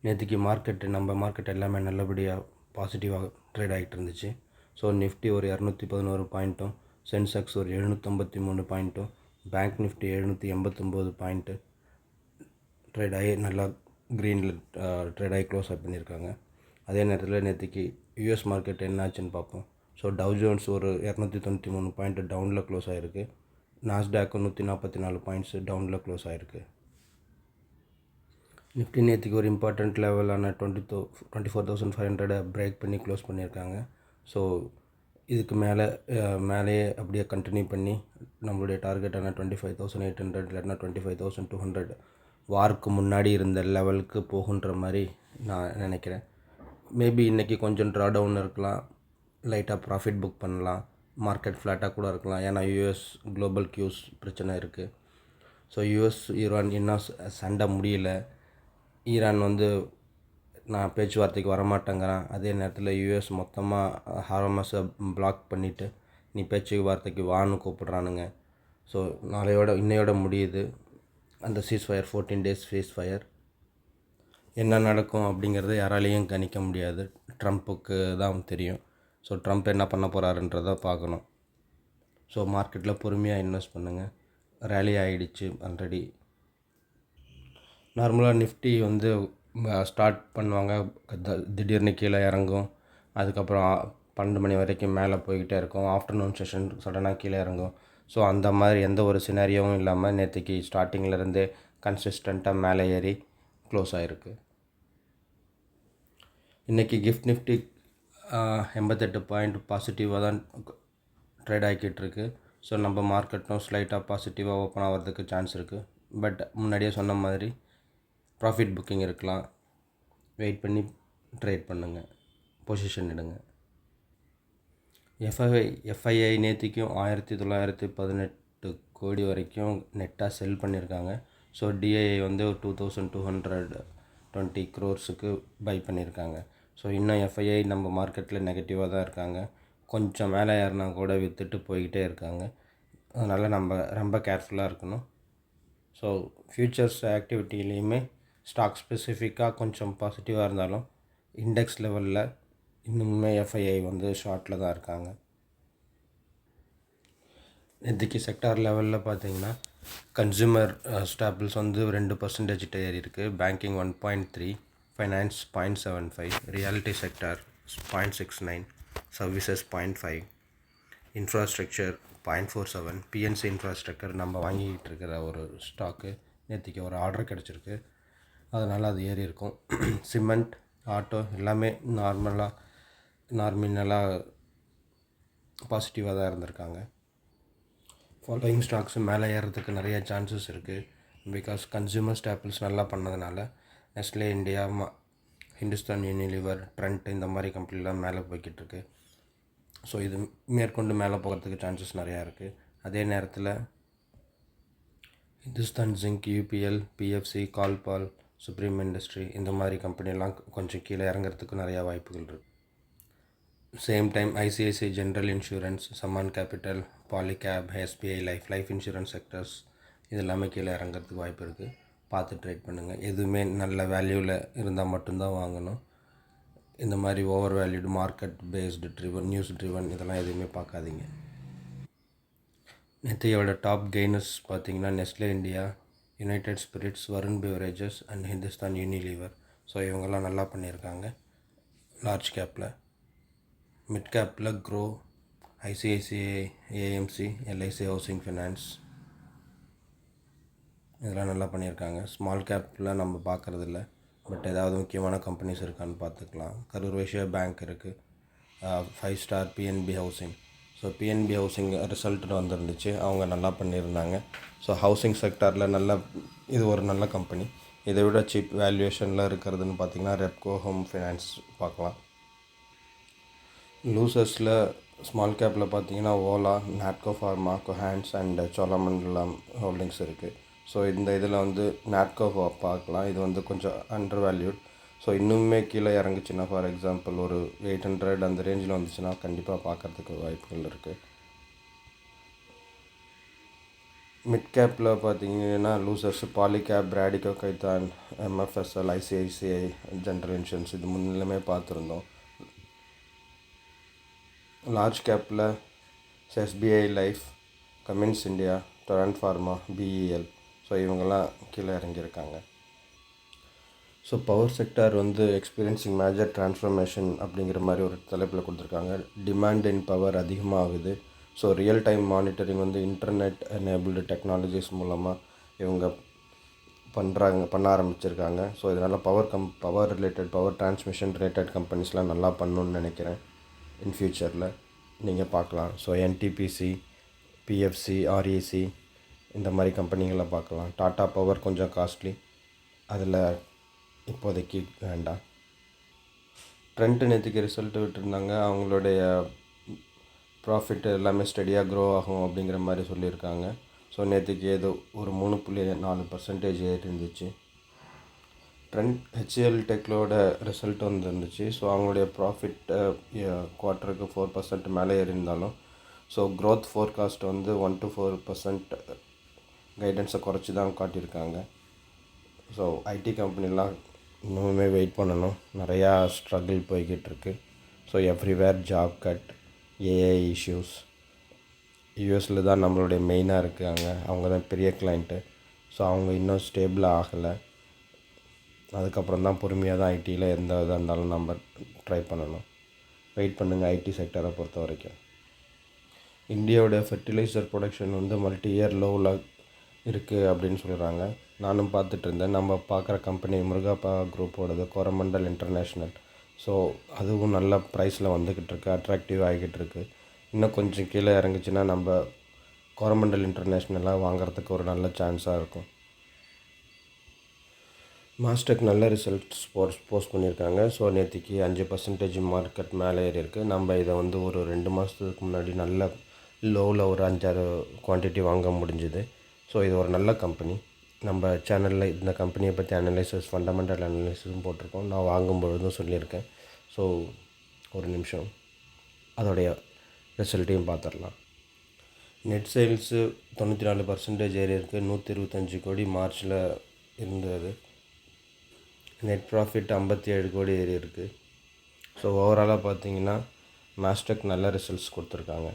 நேற்றுக்கு நம்ம மார்க்கெட் எல்லாமே நல்லபடியாக பாசிட்டிவாக ட்ரேட் ஆகிட்டு இருந்துச்சு. ஸோ நிஃப்டி ஒரு 211 பாயிண்ட்டும், சென்செக்ஸ் ஒரு 753 பாயிண்ட்டும், பேங்க் நிஃப்டி 789 பாயிண்ட்டு ட்ரேட் ஆகி நல்லா க்ரீனில் ட்ரேட் ஆகி க்ளோஸ் அப் பண்ணியிருக்காங்க. அதே நேரத்தில் நேற்றுக்கு யூஎஸ் மார்க்கெட் என்ன ஆச்சுன்னு பார்ப்போம். ஸோ டவ் ஜோன்ஸ் ஒரு 293 பாயிண்ட்டு டவுனில் க்ளோஸ் ஆகிருக்கு. நாஸ்டாக் 144 பாயிண்ட்ஸு டவுனில் க்ளோஸ் ஆகிருக்கு. நிஃப்டி நேற்றுக்கு ஒரு இம்பார்ட்டண்ட் லெவலான 24,500 பிரேக் பண்ணி க்ளோஸ் பண்ணியிருக்காங்க. ஸோ இதுக்கு மேலேயே அப்படியே கண்டினியூ பண்ணி நம்மளுடைய டார்கெட்டான 25,800 இல்லைன்னா 25,200 வாருக்கு முன்னாடி இருந்த லெவலுக்கு போகுன்ற மாதிரி நான் நினைக்கிறேன். மேபி இன்றைக்கி கொஞ்சம் ட்ரா டவுன் இருக்கலாம், லைட்டாக ப்ராஃபிட் புக் பண்ணலாம், மார்க்கெட் ஃப்ளாட்டாக கூட இருக்கலாம். ஏன்னா யூஎஸ் குளோபல் கியூஸ் பிரச்சனை இருக்குது. ஸோ யூஎஸ் ஈரான் இன்னும் சண்டை முடியல. ஈரான் நான் பேச்சுவார்த்தைக்கு வரமாட்டேங்கிறேன். அதே நேரத்தில் யூஎஸ் மொத்தமாக ஹார்மஸை பிளாக் பண்ணிவிட்டு நீ பேச்சுவார்த்தைக்கு வான்னு கூப்பிட்றானுங்க. ஸோ இன்னையோட முடியுது அந்த சீஸ்ஃபயர், 14 days சீஸ்ஃபயர். என்ன நடக்கும் அப்படிங்கிறத யாராலையும் கணிக்க முடியாது, ட்ரம்ப்புக்கு தான் தெரியும். ஸோ ட்ரம்ப் என்ன பண்ண போகிறாருன்றதை பார்க்கணும். ஸோ மார்க்கெட்டில் பொறுமையாக இன்வெஸ்ட் பண்ணுங்கள். ரேலி ஆகிடுச்சு ஆல்ரெடி. நார்மலாக நிஃப்டி ஸ்டார்ட் பண்ணுவாங்க, திடீர்னு கீழே இறங்கும். அதுக்கப்புறம் 12 மணி வரைக்கும் மேலே போய்கிட்டே இருக்கும். ஆஃப்டர்நூன் செஷன் சடனாக கீழே இறங்கும். ஸோ அந்த மாதிரி எந்த ஒரு சினாரியோவும் இல்லாமல் நேற்றுக்கு ஸ்டார்டிங்கிலேருந்தே கன்சிஸ்டண்ட்டாக மேலே ஏறி க்ளோஸ் ஆகிருக்கு. இன்றைக்கி கிஃப்ட் நிஃப்டி 88 பாயிண்ட் பாசிட்டிவாக தான் ட்ரேட் ஆகிக்கிட்டு இருக்கு. ஸோ நம்ம மார்க்கெட்டும் ஸ்லைட்டாக பாசிட்டிவாக ஓப்பன் ஆகிறதுக்கு சான்ஸ் இருக்குது. பட் முன்னாடியே சொன்ன மாதிரி ப்ராஃபிட் புக்கிங் இருக்கலாம், வெயிட் பண்ணி ட்ரேட் பண்ணுங்கள், பொசிஷன் எடுங்க. எஃப்ஐஐ நேற்றுக்கும் 1918 கோடி வரைக்கும் நெட்டாக செல் பண்ணியிருக்காங்க. ஸோ டிஐஐ 2220 crores பை பண்ணியிருக்காங்க. ஸோ இன்னும் எஃப்ஐஐ நம்ம மார்க்கெட்டில் நெகட்டிவாக தான் இருக்காங்க. கொஞ்சம் மேலே ஏறினா கூட விற்றுட்டு போய்கிட்டே இருக்காங்க. அதனால் நம்ம ரொம்ப கேர்ஃபுல்லாக இருக்கணும். ஸோ ஃப்யூச்சர்ஸ் ஆக்டிவிட்டிலையுமே ஸ்டாக் ஸ்பெசிஃபிக்காக கொஞ்சம் பாசிட்டிவாக இருந்தாலும் இண்டெக்ஸ் லெவலில் இன்னுமே எஃப்ஐஐ ஷார்ட்டில் தான் இருக்காங்க. இன்றைக்கி செக்டார் லெவலில் பார்த்திங்கன்னா கன்சூமர் ஸ்டாப்பிள்ஸ் 2% ஏறி இருக்குது. Banking 1.3, finance 0.75, reality sector 0.69, services 0.5, infrastructure 0.47. PNC infrastructure நம்ம வாங்கிக்கிட்டு இருக்கிற ஒரு ஸ்டாக்கு. நேற்றுக்கு ஒரு ஆர்டர் கிடச்சிருக்கு, அதனால் அது ஏறி இருக்கும். சிமெண்ட், ஆட்டோ எல்லாமே நார்மலாக பாசிட்டிவாக தான் இருந்திருக்காங்க. ஃபாலோயிங் ஸ்டாக்ஸு மேலே ஏறுறதுக்கு நிறைய சான்சஸ் இருக்குது. பிகாஸ் கன்சூமர் ஸ்டாப்பிள்ஸ் நல்லா பண்ணதுனால Nestle India, Hindustan Unilever, trend இந்த மாதிரி கம்பெனிலாம் மேலே போய்கிட்டு இருக்கு. ஸோ இது மேற்கொண்டு மேலே போகிறதுக்கு சான்சஸ் நிறையா இருக்குது. அதே நேரத்தில் ஹிந்துஸ்தான் ஜிங்க், யூபிஎல், பிஎஃப்சி, கால்பால், சுப்ரீம் இண்டஸ்ட்ரி இந்த மாதிரி கம்பெனிலாம் கொஞ்சம் கீழே இறங்கிறதுக்கு நிறையா வாய்ப்புகள் இருக்குது. Same time ICICI general insurance, Sammaan capital, Polycab, SBI life insurance sectors இது எல்லாமே கீழே இறங்கிறதுக்கு வாய்ப்பு இருக்குது. பார்த்து ட்ரேட் பண்ணுங்கள். எதுவுமே நல்ல வேல்யூவில் இருந்தால் மட்டும்தான் வாங்கணும். இந்த மாதிரி over valued market based news driven இதெல்லாம் எதுவுமே பார்க்காதீங்க. நேற்றையோட டாப் கெய்னர்ஸ் பார்த்திங்கன்னா Nestle India, United spirits, Varun beverages and Hindustan Unilever. So இவங்கெல்லாம் நல்லா பண்ணியிருக்காங்க. லார்ஜ் கேப்பில், மிட் கேப்பில் grow, ICICI, AMC, LIC housing finance இதெல்லாம் நல்லா பண்ணியிருக்காங்க. ஸ்மால் கேப்பில் நம்ம பார்க்குறதில்ல, பட் ஏதாவது முக்கியமான கம்பெனிஸ் இருக்கான்னு பார்த்துக்கலாம். கரூர் வைஸ்யா பேங்க் இருக்குது, 5 star PNB housing. So PNB housing result வந்துருந்துச்சு, அவங்க நல்லா பண்ணியிருந்தாங்க. ஸோ ஹவுசிங் செக்டாரில் இது ஒரு நல்ல கம்பெனி. இதை விட சீப் வேல்யூவேஷனில் இருக்கிறதுன்னு பார்த்திங்கன்னா ரெப்கோ ஹோம் ஃபைனான்ஸ் பார்க்கலாம். லூசர்ஸில் ஸ்மால் கேப்பில் பார்த்தீங்கன்னா Ola, Natco pharma, Cohance and Cholamandalam holdings இருக்குது. ஸோ இந்த இதில் நாட்கோ பார்க்கலாம். இது கொஞ்சம் அண்டர் வேல்யூட். ஸோ இன்னுமே கீழே இறங்குச்சுன்னா, ஃபார் எக்ஸாம்பிள் ஒரு 800 அந்த ரேஞ்சில் வந்துச்சுன்னா கண்டிப்பாக பார்க்குறதுக்கு வாய்ப்புகள் இருக்குது. மிட் கேப்பில் பார்த்தீங்கன்னா losers Polycab, Radico Khaitan, MFSL, ICICI, general insurance இது முன்னிலுமே பார்த்துருந்தோம். லார்ஜ் கேப்பில் SBI life, Cummins India, Torrent pharma, BEL, so இவங்கெல்லாம் கீழே இறங்கியிருக்காங்க. ஸோ பவர் செக்டார் வந்து எக்ஸ்பீரியன்சிங் மேஜர் டிரான்ஸ்ஃபர்மேஷன் அப்படிங்கிற மாதிரி ஒரு தலைப்பில் கொடுத்துருக்காங்க. டிமாண்ட் இன் பவர் அதிகமாகுது. ஸோ ரியல் டைம் மானிட்டரிங் வந்து இன்டர்நெட் எனேபிள்டு டெக்னாலஜிஸ் மூலமாக இவங்க பண்ண ஆரம்பிச்சிருக்காங்க. ஸோ இதனால் power related, power transmission related கம்பெனிஸ்லாம் நல்லா பண்ணணுன்னு நினைக்கிறேன். இன் ஃப்யூச்சரில் நீங்கள் பார்க்கலாம். ஸோ என்டிபிசி, பிஎஃப்சி, ஆர்இசி இந்த மாதிரி கம்பெனிகளை பார்க்கலாம். டாட்டா பவர் கொஞ்சம் காஸ்ட்லி, அதில் இப்போதைக்கு வேண்டாம். ட்ரெண்ட் நேற்றுக்கு ரிசல்ட் விட்டுருந்தாங்க. அவங்களுடைய ப்ராஃபிட் எல்லாமே ஸ்டடியாக க்ரோ ஆகும் அப்படிங்கிற மாதிரி சொல்லியிருக்காங்க. ஸோ நேற்றுக்கு ஏதோ ஒரு 3.4% ஏறி இருந்துச்சு. ட்ரெண்ட் ஹெச்ஏஎல் டெக்லோட ரிசல்ட் வந்துருந்துச்சு. ஸோ அவங்களுடைய ப்ராஃபிட் குவார்ட்டருக்கு 4% மேலே ஏறி இருந்தாலும் ஸோ க்ரோத் ஃபோர்காஸ்ட் வந்து 1 to 4% கைடன்ஸை குறைச்சி தான் காட்டியிருக்காங்க. ஸோ ஐடி கம்பெனிலாம் இன்னுமே வெயிட் பண்ணணும். நிறையா ஸ்ட்ரகிள் போய்கிட்டு இருக்கு. So everywhere job cut, AI issues. யூஎஸில் தான் நம்மளுடைய மெயினாக இருக்காங்க. அவங்க தான் பெரிய கிளைண்ட்டு. ஸோ அவங்க இன்னும் ஸ்டேபிளாக ஆகலை. அதுக்கப்புறம் தான் பொறுமையாக தான் ஐடியில் எந்த இதாக இருந்தாலும் நம்ம ட்ரை பண்ணணும். வெயிட் பண்ணுங்கள் ஐடி செக்டரை பொறுத்த வரைக்கும். இந்தியாவோட ஃபெர்டிலைசர் ப்ரொடக்ஷன் வந்து மல்டி இயர் லோவில் இருக்குது அப்படின்னு சொல்கிறாங்க. நானும் பார்த்துட்டு இருந்தேன். நம்ம பார்க்குற கம்பெனி முருகாப்பா குரூப்போடது கோரமண்டல் இன்டர்நேஷ்னல். ஸோ அதுவும் நல்ல ப்ரைஸில் வந்துக்கிட்டு இருக்கு, அட்ராக்டிவ் ஆகிக்கிட்டு இருக்கு. இன்னும் கொஞ்சம் கீழே இறங்குச்சுன்னா நம்ம கோரமண்டல் இன்டர்நேஷ்னலாக வாங்குறதுக்கு ஒரு நல்ல சான்ஸாக இருக்கும். மாஸ்டெக் நல்ல ரிசல்ட்ஸ் போஸ்ட் பண்ணியிருக்காங்க. ஸோ நேற்றுக்கு 5% மார்க்கெட் மேலே ஏறி இருக்குது. நம்ம இதை வந்து ஒரு 2 மாதத்துக்கு முன்னாடி நல்ல லோவில் ஒரு 5-6 குவான்டிட்டி வாங்க முடிஞ்சுது. ஸோ இது ஒரு நல்ல கம்பெனி. நம்ம சேனலில் இந்த கம்பெனியை பற்றி அனலைசிஸ், ஃபண்டமெண்டல் அனலைசிஸும் போட்டிருக்கோம். நான் வாங்கும்பொழுதும் சொல்லியிருக்கேன். ஸோ ஒரு நிமிஷம் அதோடைய ரிசல்ட்டையும் பார்த்துடலாம். நெட் சேல்ஸு 94% ஏறி இருக்குது. 125 கோடி மார்ச்சில் இருந்தது. நெட் ப்ராஃபிட் 57 கோடி ஏறி இருக்குது. ஸோ ஓவராலாக பார்த்தீங்கன்னா மாஸ்டெக் நல்ல ரிசல்ட்ஸ் கொடுத்துருக்காங்க.